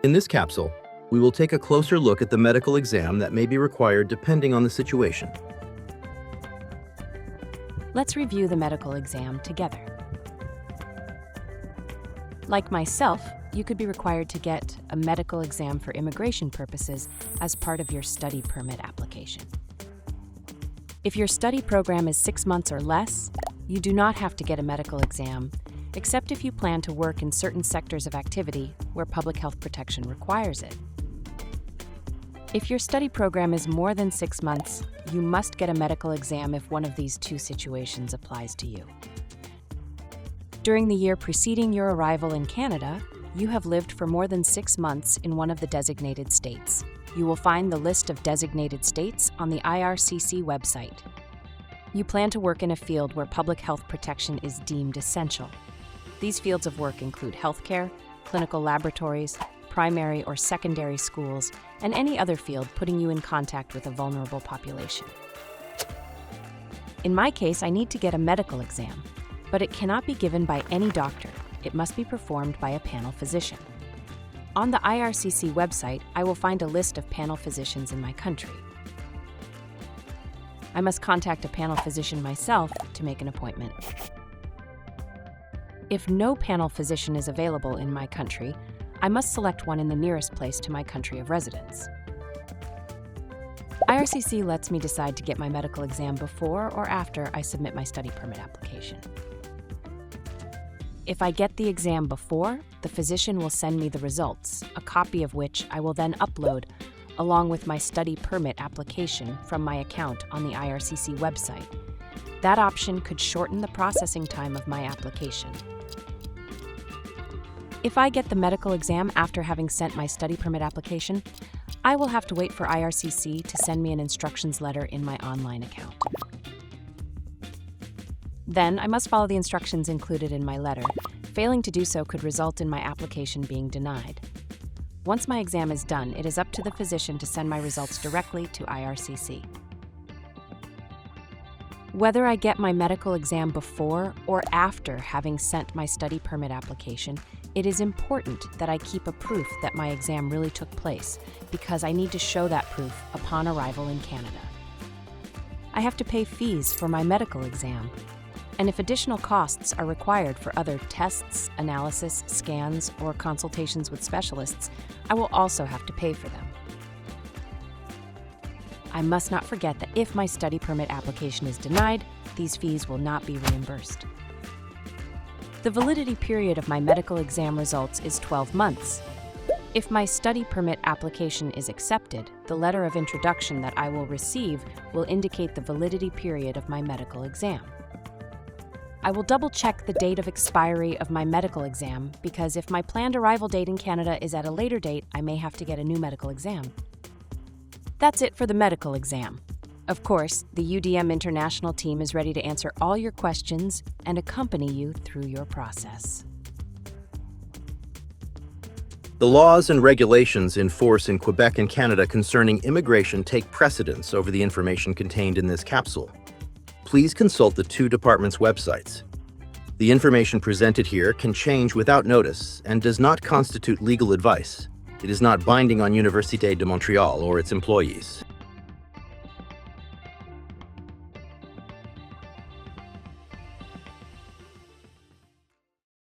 In this capsule, we will take a closer look at the medical exam that may be required depending on the situation. Let's review the medical exam together. Like myself, you could be required to get a medical exam for immigration purposes as part of your study permit application. If your study program is 6 months or less, you do not have to get a medical exam, except if you plan to work in certain sectors of activity where public health protection requires it. If your study program is more than 6 months, you must get a medical exam if one of these two situations applies to you. During the year preceding your arrival in Canada, you have lived for more than 6 months in one of the designated states. You will find the list of designated states on the IRCC website. You plan to work in a field where public health protection is deemed essential. These fields of work include healthcare, clinical laboratories, primary or secondary schools, and any other field putting you in contact with a vulnerable population. In my case, I need to get a medical exam, but it cannot be given by any doctor. It must be performed by a panel physician. On the IRCC website, I will find a list of panel physicians in my country. I must contact a panel physician myself to make an appointment. If no panel physician is available in my country, I must select one in the nearest place to my country of residence. IRCC lets me decide to get my medical exam before or after I submit my study permit application. If I get the exam before, the physician will send me the results, a copy of which I will then upload along with my study permit application from my account on the IRCC website. That option could shorten the processing time of my application. If I get the medical exam after having sent my study permit application, I will have to wait for IRCC to send me an instructions letter in my online account. Then I must follow the instructions included in my letter. Failing to do so could result in my application being denied. Once my exam is done, it is up to the physician to send my results directly to IRCC. Whether I get my medical exam before or after having sent my study permit application, it is important that I keep a proof that my exam really took place, because I need to show that proof upon arrival in Canada. I have to pay fees for my medical exam, and if additional costs are required for other tests, analysis, scans, or consultations with specialists, I will also have to pay for them. I must not forget that if my study permit application is denied, these fees will not be reimbursed. The validity period of my medical exam results is 12 months. If my study permit application is accepted, the letter of introduction that I will receive will indicate the validity period of my medical exam. I will double-check the date of expiry of my medical exam, because if my planned arrival date in Canada is at a later date, I may have to get a new medical exam. That's it for the medical exam. Of course, the UdeM International team is ready to answer all your questions and accompany you through your process. The laws and regulations in force in Quebec and Canada concerning immigration take precedence over the information contained in this capsule. Please consult the two departments' websites. The information presented here can change without notice and does not constitute legal advice. It is not binding on Université de Montréal or its employees.